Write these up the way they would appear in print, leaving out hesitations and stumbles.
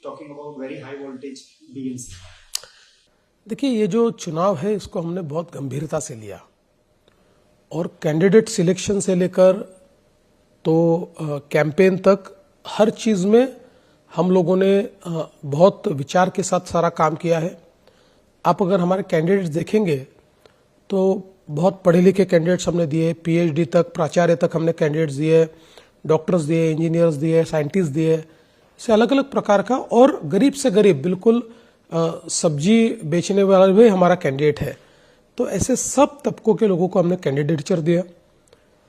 talking about very high voltage BMC. देखिए, ये जो चुनाव है इसको हमने बहुत गंभीरता से लिया और कैंडिडेट सिलेक्शन से लेकर तो कैंपेन तक हर चीज में हम लोगों ने बहुत विचार के साथ सारा काम किया है। आप अगर हमारे कैंडिडेट्स देखेंगे तो बहुत पढ़े लिखे कैंडिडेट्स हमने दिए, पीएचडी तक, प्राचार्य तक हमने कैंडिडेट्स दिए, डॉक्टर्स दिए, इंजीनियर्स दिए, साइंटिस्ट दिए, इसे अलग अलग प्रकार का। और गरीब से गरीब बिल्कुल सब्जी बेचने वाला भी हमारा कैंडिडेट है। तो ऐसे सब तबकों के लोगों को हमने कैंडिडेटचर दिया।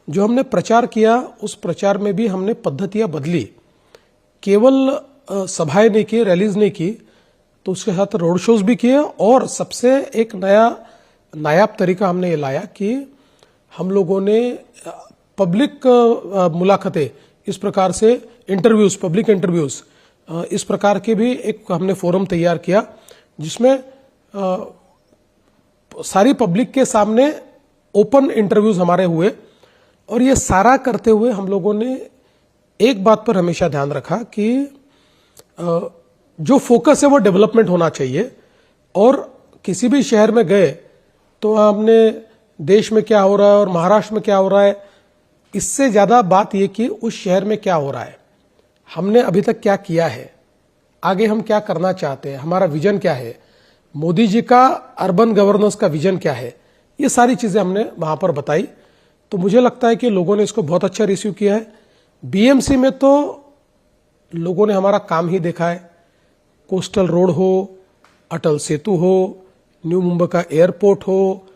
जो हमने प्रचार किया उस प्रचार में भी हमने पद्धतियां बदली, केवल सभाएं नहीं की, रैलीज नहीं की, तो उसके साथ रोड शोज भी किए। और सबसे एक नया नायाब तरीका हमने ये लाया कि हम लोगों ने पब्लिक मुलाकातें, इस प्रकार से इंटरव्यूज, पब्लिक इंटरव्यूज, इस प्रकार के भी एक हमने फोरम तैयार किया जिसमें सारी पब्लिक के सामने ओपन इंटरव्यूज हमारे हुए। और ये सारा करते हुए हम लोगों ने एक बात पर हमेशा ध्यान रखा कि जो फोकस है वो डेवलपमेंट होना चाहिए। और किसी भी शहर में गए तो हमने देश में क्या हो रहा है और महाराष्ट्र में क्या हो रहा है, इससे ज्यादा बात यह कि उस शहर में क्या हो रहा है, हमने अभी तक क्या किया है, आगे हम क्या करना चाहते हैं, हमारा विजन क्या है, मोदी जी का अर्बन गवर्नेंस का विजन क्या है, ये सारी चीजें हमने वहां पर बताई। तो मुझे लगता है कि लोगों ने इसको बहुत अच्छा रिसीव किया है। बीएमसी में तो लोगों ने हमारा काम ही देखा है। कोस्टल रोड हो, अटल सेतु हो, न्यू मुंबई का एयरपोर्ट हो,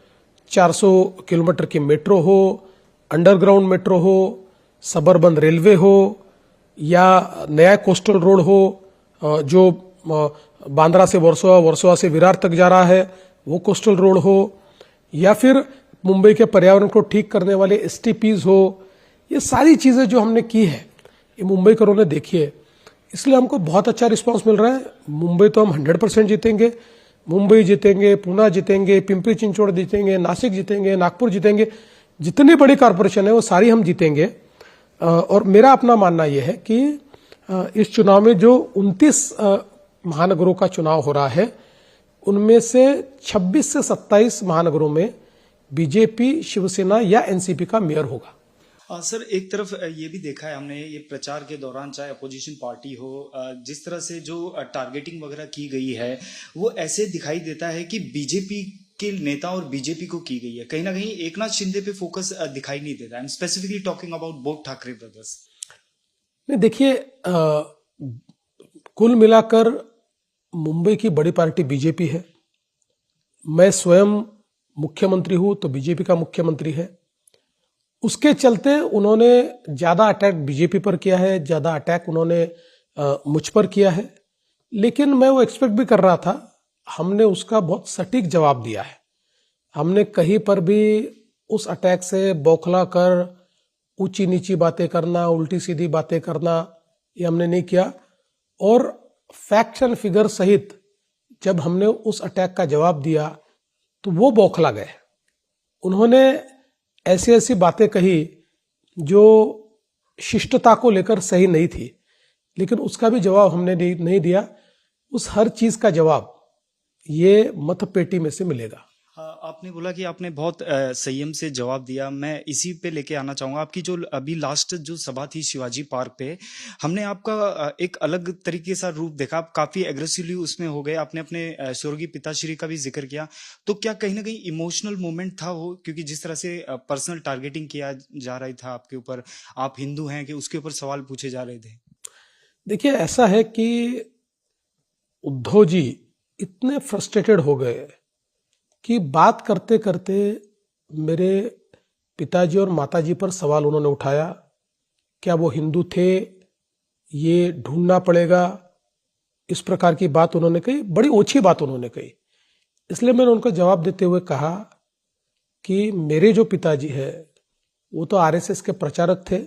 400 किलोमीटर की मेट्रो हो, अंडरग्राउंड मेट्रो हो, सबअर्बन रेलवे हो, या नया कोस्टल रोड हो जो बांद्रा से वर्सोवा, वर्सोवा से विरार तक जा रहा है, वो कोस्टल रोड हो, या फिर मुंबई के पर्यावरण को ठीक करने वाले एसटीपीज हो। ये सारी चीजें जो हमने की है ये मुंबईकरों ने देखी है, इसलिए हमको बहुत अच्छा रिस्पांस मिल रहा है। मुंबई तो हम 100% जीतेंगे। मुंबई जीतेंगे, पुणे जीतेंगे, पिंपरी चिंचवड़ जीतेंगे, नासिक जीतेंगे, नागपुर जीतेंगे, जितनी बड़ी कॉरपोरेशन है वो सारी हम जीतेंगे। और मेरा अपना मानना यह है कि इस चुनाव में जो 29 महानगरों का चुनाव हो रहा है उनमें से 26 से 27 महानगरों में बीजेपी, शिवसेना या एनसीपी का मेयर होगा। सर, एक तरफ ये भी देखा है हमने ये प्रचार के दौरान, चाहे अपोजिशन पार्टी हो, जिस तरह से जो टारगेटिंग वगैरह की गई है वो ऐसे दिखाई देता है कि बीजेपी के नेता और बीजेपी को की गई है। कहीं ना कहीं एकनाथ शिंदे पे फोकस दिखाई नहीं देता। I am specifically talking about both Thackeray brothers. नहीं, देखिए, कुल मिलाकर मुंबई की बड़ी पार्टी बीजेपी है। मैं स्वयं मुख्यमंत्री हूं तो बीजेपी का मुख्यमंत्री है। उसके चलते उन्होंने ज्यादा अटैक बीजेपी पर किया है, ज्यादा अटैक उन्होंने मुझ पर किया है। लेकिन मैं वो एक्सपेक्ट भी कर रहा था, हमने उसका बहुत सटीक जवाब दिया है। हमने कहीं पर भी उस अटैक से बौखला कर ऊंची नीची बातें करना, उल्टी सीधी बातें करना, ये हमने नहीं किया। और फैक्ट्स एंड फिगर सहित जब हमने उस अटैक का जवाब दिया तो वो बौखला गए। उन्होंने ऐसी ऐसी बातें कही जो शिष्टता को लेकर सही नहीं थी, लेकिन उसका भी जवाब हमने नहीं दिया। उस हर चीज का जवाब ये मतपेटी में से मिलेगा। आपने बोला कि आपने बहुत संयम से जवाब दिया। मैं इसी पे लेके आना चाहूंगा। आपकी जो अभी लास्ट जो सभा थी शिवाजी पार्क पे, हमने आपका एक अलग तरीके से रूप देखा। आप काफी एग्रेसिवली उसमें हो गए। आपने अपने स्वर्गीय पिताश्री का भी जिक्र किया। तो क्या कहीं ना कहीं इमोशनल मोमेंट था वो, क्योंकि जिस तरह से पर्सनल टारगेटिंग किया जा रहा था आपके ऊपर, आप हिंदू हैं कि उसके ऊपर सवाल पूछे जा रहे थे? देखिए, ऐसा है कि उद्धव जी इतने फ्रस्ट्रेटेड हो गए कि बात करते करते मेरे पिताजी और माताजी पर सवाल उन्होंने उठाया। क्या वो हिंदू थे, ये ढूंढना पड़ेगा, इस प्रकार की बात उन्होंने कही। बड़ी ओछी बात उन्होंने कही। इसलिए मैंने उनको जवाब देते हुए कहा कि मेरे जो पिताजी है वो तो आरएसएस के प्रचारक थे।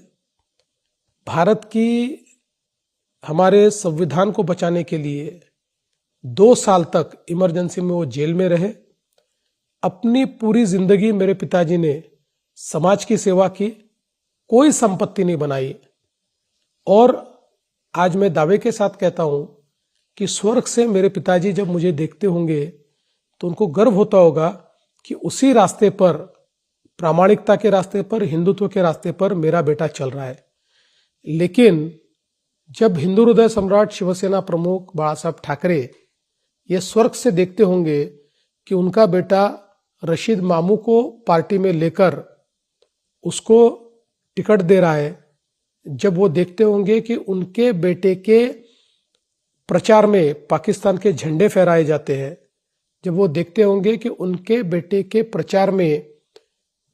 भारत की, हमारे संविधान को बचाने के लिए 2 साल तक इमरजेंसी में वो जेल में रहे। अपनी पूरी जिंदगी मेरे पिताजी ने समाज की सेवा की, कोई संपत्ति नहीं बनाई। और आज मैं दावे के साथ कहता हूं कि स्वर्ग से मेरे पिताजी जब मुझे देखते होंगे तो उनको गर्व होता होगा कि उसी रास्ते पर, प्रामाणिकता के रास्ते पर, हिंदुत्व के रास्ते पर मेरा बेटा चल रहा है। लेकिन जब हिंदू हृदय सम्राट शिवसेना प्रमुख बाला साहब ठाकरे ये स्वर्ग से देखते होंगे कि उनका बेटा रशीद मामू को पार्टी में लेकर उसको टिकट दे रहा है, जब वो देखते होंगे कि उनके बेटे के प्रचार में पाकिस्तान के झंडे फहराए जाते हैं, जब वो देखते होंगे कि उनके बेटे के प्रचार में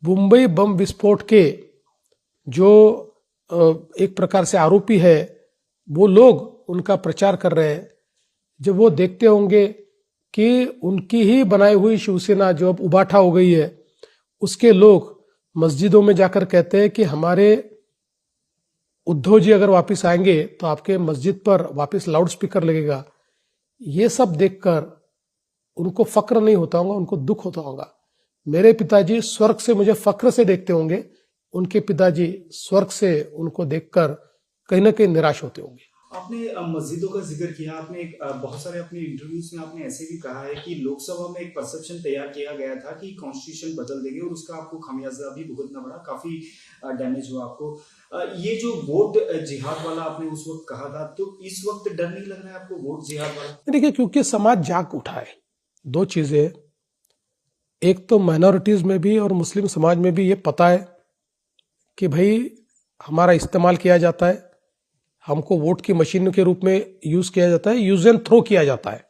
मुंबई बम विस्फोट के जो एक प्रकार से आरोपी है वो लोग उनका प्रचार कर रहे हैं, जब वो देखते होंगे कि उनकी ही बनाई हुई शिवसेना जो अब उबाठा हो गई है उसके लोग मस्जिदों में जाकर कहते हैं कि हमारे उद्धव जी अगर वापस आएंगे तो आपके मस्जिद पर वापस लाउड स्पीकर लगेगा, ये सब देखकर उनको फक्र नहीं होता होगा, उनको दुख होता होगा। मेरे पिताजी स्वर्ग से मुझे फक्र से देखते होंगे, उनके पिताजी स्वर्ग से उनको देखकर कहीं ना कहीं निराश होते होंगे। आपने मस्जिदों का जिक्र किया, आपने बहुत सारे अपने इंटरव्यूज में आपने ऐसे भी कहा है कि लोकसभा में एक परसेप्शन तैयार किया गया था कि कॉन्स्टिट्यूशन बदल देंगे और उसका आपको खामियाजा भी भुगतना पड़ा, काफी डैमेज हुआ आपको। ये जो वोट जिहाद वाला आपने उस वक्त कहा था, तो इस वक्त डर नहीं लग रहा है आपको वोट जिहाद वाला? देखिए, क्योंकि समाज जाग उठा है। दो चीजें, एक तो माइनॉरिटीज में भी और मुस्लिम समाज में भी ये पता है कि भाई हमारा इस्तेमाल किया जाता है, हमको वोट की मशीन के रूप में यूज किया जाता है, यूज एंड थ्रो किया जाता है।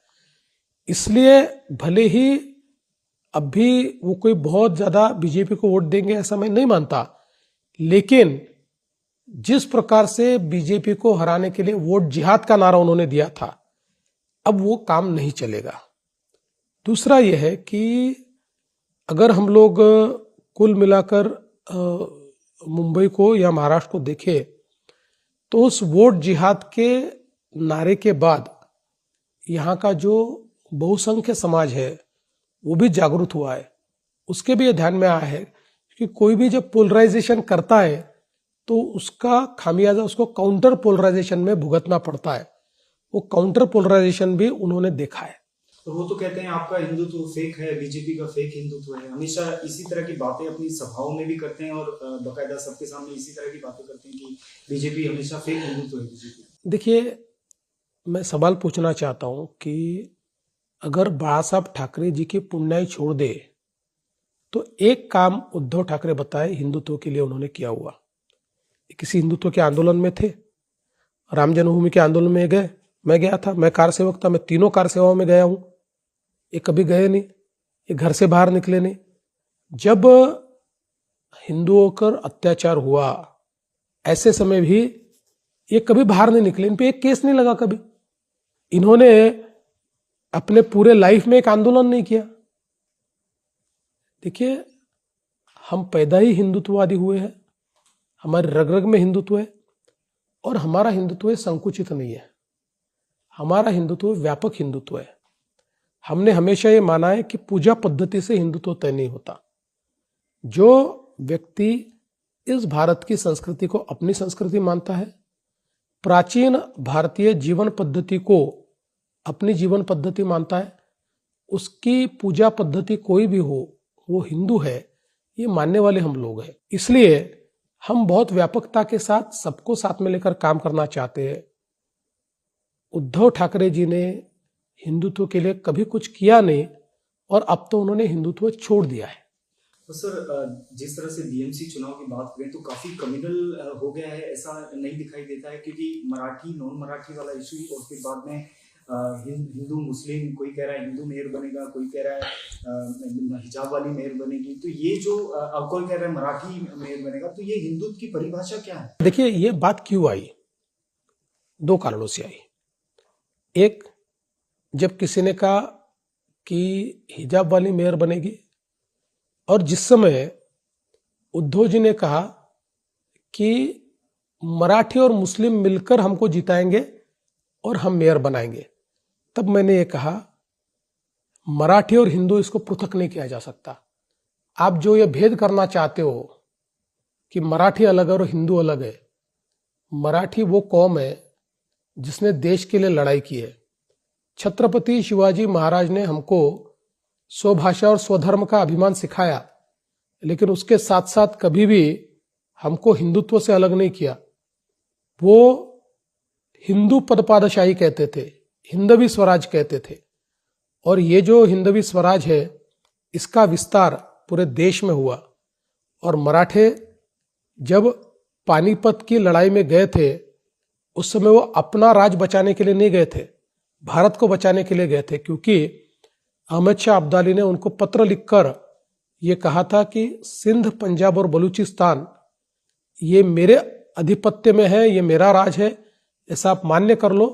इसलिए भले ही अब भी वो कोई बहुत ज्यादा बीजेपी को वोट देंगे ऐसा मैं नहीं मानता, लेकिन जिस प्रकार से बीजेपी को हराने के लिए वोट जिहाद का नारा उन्होंने दिया था, अब वो काम नहीं चलेगा। दूसरा यह है कि अगर हम लोग कुल मिलाकर मुंबई को या महाराष्ट्र को देखें तो उस वोट जिहाद के नारे के बाद यहाँ का जो बहुसंख्य समाज है वो भी जागरूक हुआ है। उसके भी ये ध्यान में आया है कि कोई भी जब पोलराइजेशन करता है तो उसका खामियाजा उसको काउंटर पोलराइजेशन में भुगतना पड़ता है। वो काउंटर पोलराइजेशन भी उन्होंने देखा है। तो वो तो कहते हैं आपका हिंदुत्व फेक है, बीजेपी का फेक हिंदुत्व है, हमेशा इसी तरह की बातें अपनी सभाओं में भी करते हैं और बाकायदा सबके सामने इसी तरह की बातें करते हैं कि बीजेपी हमेशा फेक हिंदुत्व है बीजेपी। देखिए, मैं सवाल पूछना चाहता हूं कि अगर बाला साहब ठाकरे जी की पुण्याई छोड़ दे तो एक काम उद्धव ठाकरे बताए हिंदुत्व के लिए उन्होंने किया हुआ। किसी हिंदुत्व के आंदोलन में थे, राम जन्मभूमि के आंदोलन में गए, मैं गया था, मैं कार सेवक था, मैं तीनों कार सेवाओं में गया हूं, ये कभी गए नहीं, ये घर से बाहर निकले नहीं। जब हिंदुओं पर अत्याचार हुआ ऐसे समय भी ये कभी बाहर नहीं निकले, इन पे एक केस नहीं लगा कभी। इन्होंने अपने पूरे लाइफ में एक आंदोलन नहीं किया। देखिए, हम पैदा ही हिंदुत्ववादी हुए हैं, हमारे रग रग में हिंदुत्व है और हमारा हिंदुत्व संकुचित नहीं है, हमारा हिंदुत्व व्यापक हिंदुत्व है। हमने हमेशा ये माना है कि पूजा पद्धति से हिंदुत्व तय नहीं होता। जो व्यक्ति इस भारत की संस्कृति को अपनी संस्कृति मानता है, प्राचीन भारतीय जीवन पद्धति को अपनी जीवन पद्धति मानता है, उसकी पूजा पद्धति कोई भी हो वो हिंदू है, ये मानने वाले हम लोग हैं। इसलिए हम बहुत व्यापकता के साथ सबको साथ में लेकर काम करना चाहते हैं। उद्धव ठाकरे जी ने हिंदुत्व के लिए कभी कुछ किया नहीं और अब तो उन्होंने हिंदुत्व छोड़ दिया है। तो सर, जिस तरह से बीएमसी चुनाव की बात करें तो काफी कम्युनल हो गया है, ऐसा नहीं दिखाई देता है, क्योंकि मराठी नॉन मराठी वाला इशू और फिर बाद में हिंदू मुस्लिम, कोई कह रहा है हिंदू मेयर बनेगा, कोई कह रहा है हिजाब वाली मेयर बनेगी, तो ये जो अब कोई कह रहा है मराठी मेयर बनेगा, तो ये हिंदुत्व की परिभाषा क्या है? देखिए, ये बात क्यों आई? दो कारणों से आई। एक, जब किसी ने कहा कि हिजाब वाली मेयर बनेगी, और जिस समय उद्धव जी ने कहा कि मराठी और मुस्लिम मिलकर हमको जिताएंगे और हम मेयर बनाएंगे, तब मैंने ये कहा मराठी और हिंदू इसको पृथक नहीं किया जा सकता। आप जो ये भेद करना चाहते हो कि मराठी अलग है और हिंदू अलग है, मराठी वो कौम है जिसने देश के लिए लड़ाई की है, छत्रपति शिवाजी महाराज ने हमको स्वभाषा और स्वधर्म का अभिमान सिखाया, लेकिन उसके साथ साथ कभी भी हमको हिंदुत्व से अलग नहीं किया। वो हिंदू पदपादशाही कहते थे, हिंदवी स्वराज कहते थे, और ये जो हिंदवी स्वराज है इसका विस्तार पूरे देश में हुआ। और मराठे जब पानीपत की लड़ाई में गए थे उस समय वो अपना राज बचाने के लिए नहीं गए थे, भारत को बचाने के लिए गए थे, क्योंकि अहमद शाह अब्दाली ने उनको पत्र लिखकर ये कहा था कि सिंध, पंजाब और बलूचिस्तान ये मेरे आधिपत्य में है, ये मेरा राज है, ऐसा आप मान्य कर लो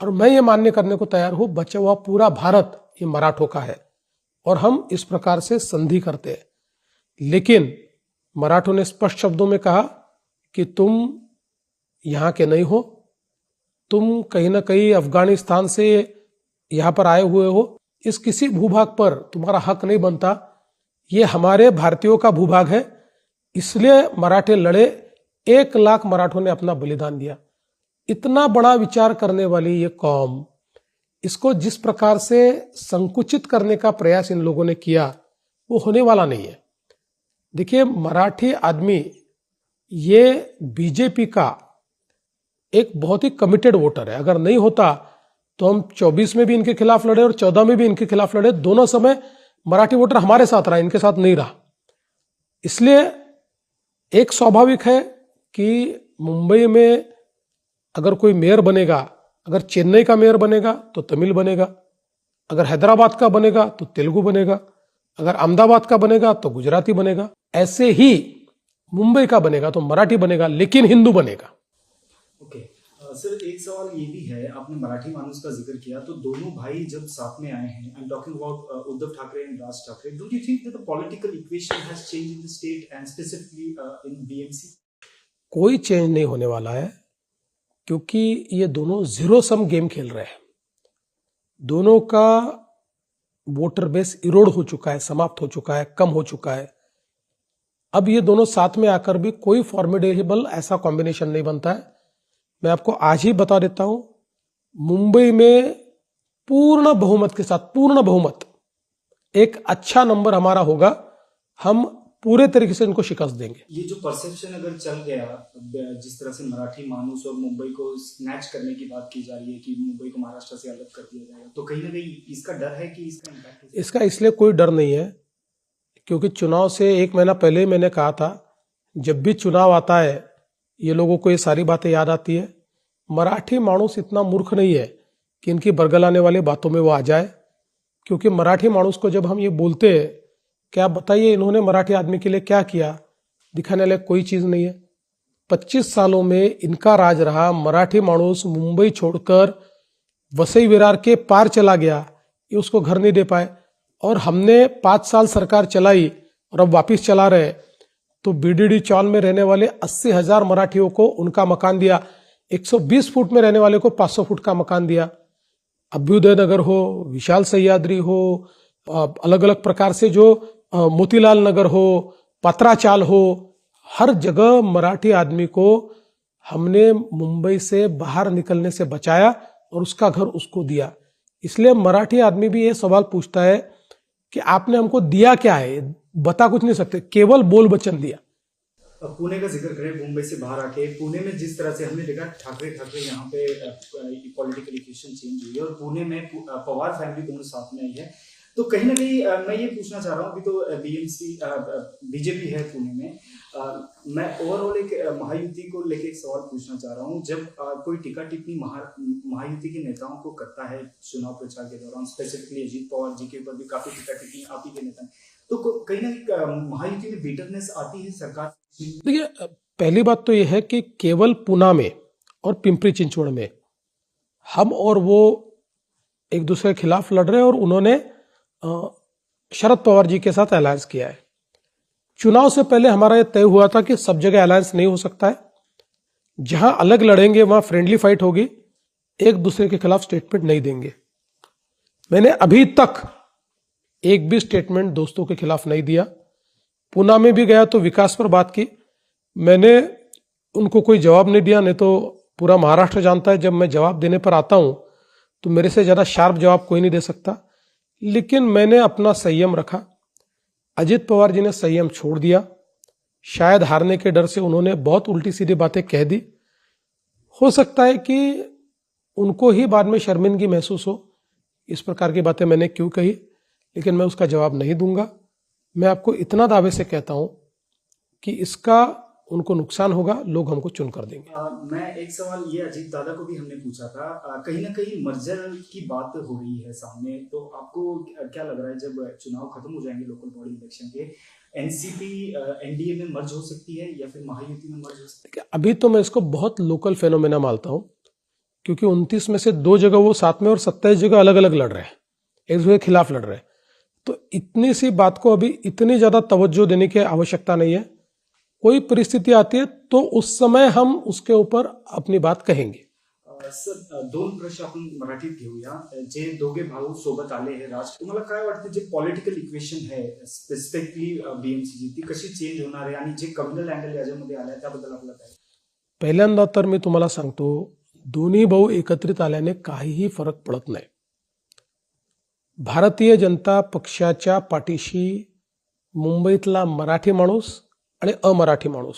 और मैं ये मान्य करने को तैयार हूं, बचा हुआ पूरा भारत ये मराठों का है और हम इस प्रकार से संधि करते हैं। लेकिन मराठों ने स्पष्ट शब्दों में कहा कि तुम यहां के नहीं हो, तुम कहीं ना कहीं अफगानिस्तान से यहां पर आए हुए हो, इस किसी भूभाग पर तुम्हारा हक नहीं बनता, ये हमारे भारतीयों का भूभाग है। इसलिए मराठे लड़े, 1 लाख मराठों ने अपना बलिदान दिया। इतना बड़ा विचार करने वाली ये कौम, इसको जिस प्रकार से संकुचित करने का प्रयास इन लोगों ने किया वो होने वाला नहीं है। देखिए, मराठी आदमी ये बीजेपी का एक बहुत ही कमिटेड वोटर है। अगर नहीं होता तो हम 24 में भी इनके खिलाफ लड़े और 14 में भी इनके खिलाफ लड़े, दोनों समय मराठी वोटर हमारे साथ रहा, इनके साथ नहीं रहा। इसलिए एक स्वाभाविक है कि मुंबई में अगर कोई मेयर बनेगा, अगर चेन्नई का मेयर बनेगा तो तमिल बनेगा, अगर हैदराबाद का बनेगा तो तेलुगु बनेगा, अगर अहमदाबाद का बनेगा तो गुजराती बनेगा, ऐसे ही मुंबई का बनेगा तो मराठी बनेगा, लेकिन हिंदू बनेगा। ओके सर, एक सवाल ये भी है, आपने मराठी मानुस का जिक्र किया, तो दोनों भाई जब साथ में आए हैं, I am talking about Uddhav Thackeray and Raj Thackeray, don't you think that the political equation has changed in the state and specifically in BMC? कोई चेंज नहीं होने वाला है, क्योंकि ये दोनों जीरो सम गेम खेल रहे हैं। दोनों का वोटर बेस इरोड हो चुका है, समाप्त हो चुका है, कम हो चुका है। अब ये दोनों साथ में आकर भी कोई फॉर्मिडेबल ऐसा कॉम्बिनेशन नहीं बनता है। मैं आपको आज ही बता देता हूं, मुंबई में पूर्ण बहुमत के साथ, पूर्ण बहुमत, एक अच्छा नंबर हमारा होगा, हम पूरे तरीके से इनको शिकस्त देंगे। ये जो परसेप्शन अगर चल गया, जिस तरह से मराठी मानुस और मुंबई को स्नैच करने की बात की जा रही है कि मुंबई को महाराष्ट्र से अलग कर दिया जाएगा, तो कहीं ना कहीं इसका डर है कि इसका इम्पैक्ट? इसका इसलिए कोई डर नहीं है क्योंकि चुनाव से 1 महीना पहले ही मैंने कहा था, जब भी चुनाव आता है ये लोगों को ये सारी बातें याद आती है। मराठी मानुस इतना मूर्ख नहीं है कि इनकी बरगलाने वाली बातों में वो आ जाए, क्योंकि मराठी मानुस को जब हम ये बोलते हैं कि आप बताइए इन्होंने मराठी आदमी के लिए क्या किया, दिखाने लायक कोई चीज नहीं है। 25 सालों में इनका राज रहा, मराठी मानुस मुंबई छोड़कर वसई विरार के पार चला गया, ये उसको घर नहीं दे पाए। और हमने 5 साल सरकार चलाई और अब वापिस चला रहे, तो बीडीडी चौन में रहने वाले 80,000 मराठियों को उनका मकान दिया, 120 फुट में रहने वाले को 500 फुट का मकान दिया। अभ्युदय नगर हो, विशाल सह्याद्री हो, अलग अलग प्रकार से जो मोतीलाल नगर हो, पत्राचाल हो, हर जगह मराठी आदमी को हमने मुंबई से बाहर निकलने से बचाया और उसका घर उसको दिया। इसलिए मराठी आदमी भी ये सवाल पूछता है कि आपने हमको दिया क्या है, बता कुछ नहीं सकते, केवल बोल वचन दिया। पुणे का जिक्र करें, मुंबई से बाहर आके पुणे में जिस तरह से हमने देखा ठाकरे यहाँ पे पॉलिटिकल इक्वेशन चेंज हुई है और पुणे में पवार फैमिली दोनों साथ में आई है, तो कहीं ना कहीं मैं ये पूछना चाह रहा हूँ, अभी तो बीएमसी बीजेपी है पुणे में, मैं ओवरऑल एक महायुति को लेके एक सवाल पूछना चाह रहा हूँ। जब कोई टीका टिप्पणी महायुति के नेताओं को करता है चुनाव प्रचार के दौरान, स्पेसिफिकली अजीत पवार जी के ऊपर भी काफी टीका टिप्पणी आप ही के नेता, तो कहीं ना कहीं महायुति में बिटरनेस आती है सरकार? देखिए, पहली बात तो यह है कि केवल पूना में और पिंपरी चिंचवड़ में हम और वो एक दूसरे के खिलाफ लड़ रहे हैं और उन्होंने शरद पवार जी के साथ अलायंस किया है। चुनाव से पहले हमारा यह तय हुआ था कि सब जगह अलायंस नहीं हो सकता है, जहां अलग लड़ेंगे वहां फ्रेंडली फाइट होगी, एक दूसरे के खिलाफ स्टेटमेंट नहीं देंगे। मैंने अभी तक एक भी स्टेटमेंट दोस्तों के खिलाफ नहीं दिया। पूना में भी गया तो विकास पर बात की, मैंने उनको कोई जवाब नहीं दिया, नहीं तो पूरा महाराष्ट्र जानता है जब मैं जवाब देने पर आता हूं तो मेरे से ज्यादा शार्प जवाब कोई नहीं दे सकता, लेकिन मैंने अपना संयम रखा। अजित पवार जी ने संयम छोड़ दिया। शायद हारने के डर से उन्होंने बहुत उल्टी सीधी बातें कह दी। हो सकता है कि उनको ही बाद में शर्मिंदगी महसूस हो इस प्रकार की बातें मैंने क्यों कही, लेकिन मैं उसका जवाब नहीं दूंगा। मैं आपको इतना दावे से कहता हूं कि इसका उनको नुकसान होगा, लोग हमको चुन कर देंगे। मैं एक सवाल ये अजीत दादा को भी हमने पूछा था, कहीं ना कहीं मर्जर की बात हो रही है सामने, तो आपको क्या लग रहा है जब चुनाव खत्म हो जाएंगे लोकल बॉडी इलेक्शन के, एनसीपी एनडीए में मर्ज हो सकती है या फिर महायुति में मर्ज हो सकती है? अभी तो मैं इसको बहुत लोकल फेनोमेना मानता हूं, क्योंकि 29 में से 2 जगह वो साथ में और 27 जगह अलग अलग लड़ रहे हैं, एक दूसरे के खिलाफ लड़ रहे हैं। तो इतनी सी बात को अभी इतनी ज्यादा तवज्जो देने की आवश्यकता नहीं है। कोई परिस्थिति आती है तो उस समय हम उसके ऊपर अपनी बात कहेंगे। सर, 2 प्रश्न आपण मराठीत घेऊया. जे दोघे भाऊ सोबत आले हे राज, तुम्हाला काय वाटतं जे पॉलिटिकल इक्वेशन आहे स्पेसिफिकली बीएमसीची ती कशी चेंज होणार आहे आणि जे कम्युनल अँगल याच्यामध्ये आलाय त्याबद्दल आपल्याला काय? पहिल्यांदा तर मी तुम्हाला सांगतो, दोन्ही भाऊ एकत्रित आल्याने काहीही फरक पडत नाही। भारतीय जनता पक्षाच्या पाठीशी मुंबईतला मराठी माणूस आणि अमराठी माणूस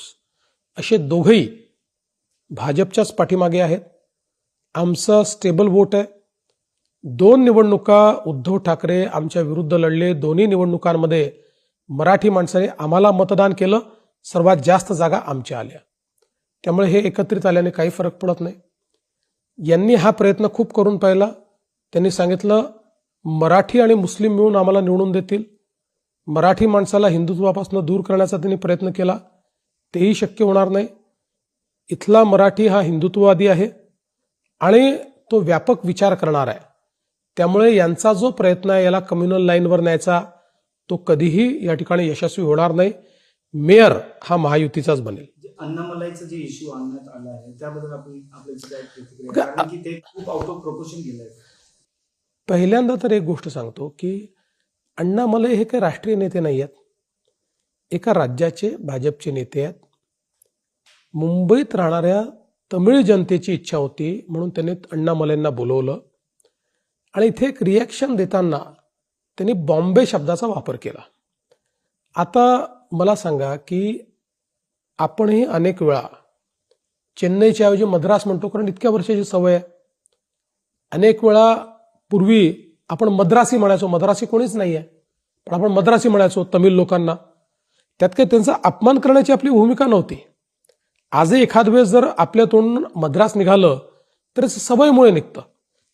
असे दोघेही भाजपच्याच पाठीमागे आहेत। आमचा स्टेबल वोट आहे। 2 निवडणुका उद्धव ठाकरे आमच्या विरुद्ध लढले, दोन्ही निवडणुकांमध्ये मराठी माणसाने आम्हाला मतदान केलं, सर्वात जास्त जागा आमच्या आल्या। त्यामुळे हे एकत्रित आल्याने काही फरक पडत नाही। यांनी हा प्रयत्न खूप करून पाहिला। त्यांनी सांगितलं मराठी आणि मुस्लिम मिळून आम्हाला निवडून देतील। मराठी माणसाला हिंदुत्वापासून दूर करण्याचा त्यांनी प्रयत्न केला, तेही शक्य होणार नाही। इथला मराठी हा हिंदुत्ववादी आहे आणि तो व्यापक विचार करणार आहे। त्यामुळे यांचा जो प्रयत्न आहे याला कम्युनल लाईनवर न्यायचा, तो कधीही या ठिकाणी यशस्वी होणार नाही। मेयर हा महायुतीचाच बनेल। अन्नामलाईचा जे इश्यू आणण्यात आला आहे त्याबद्दल आपल्याची काय प्रतिक्रिया, कारण की ते खूप आउट ऑफ प्रोपोर्शन गेलंय। पहिल्यांदा तर एक गोष्ट सांगतो की अण्णामलई हे काही राष्ट्रीय नेते नाही आहेत, एका राज्याचे भाजपचे नेते आहेत। मुंबईत राहणाऱ्या तमिळ जनतेची इच्छा होती म्हणून त्यांनी अण्णामलईंना बोलवलं आणि इथे एक रिॲक्शन देताना त्यांनी बॉम्बे शब्दाचा वापर केला। आता मला सांगा की आपणही अनेक वेळा चेन्नईच्या ऐवजी मद्रास म्हणतो, कारण इतक्या वर्षाची सवय आहे। अनेक वेळा पूर्वी आपण मद्रासी म्हणायचो, मद्रासी कोणीच नाही आहे पण आपण मद्रासी म्हणायचो तमिळ लोकांना। त्यात काही त्यांचा अपमान करण्याची आपली भूमिका नव्हती। आजही एखाद वेळेस जर आपल्या तोंडून मद्रास निघालं तर सवयीमुळे निघतं,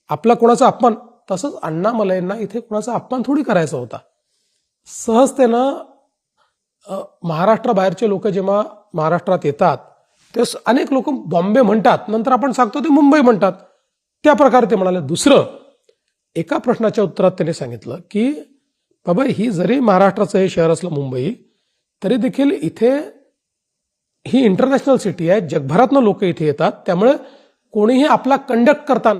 आपला कोणाचा अपमान। तसंच अण्णामलईंना इथे कोणाचा अपमान थोडी करायचा होता। सहजतेनं महाराष्ट्राबाहेरचे लोक जेव्हा महाराष्ट्रात येतात तेव्हा अनेक लोक बॉम्बे म्हणतात, नंतर आपण सांगतो ते मुंबई म्हणतात, त्या प्रकारे ते म्हणाले। दुसरं, एका प्रश्नाच्या उत्तरात त्यांनी सांगितलं की बाबा ही जरी महाराष्ट्राचं हे शहर असलं मुंबई, तरी देखील इथे ही इंटरनॅशनल सिटी आहे, जगभरातनं लोक इथे येतात, त्यामुळे कोणीही आपला कंडक्ट करताना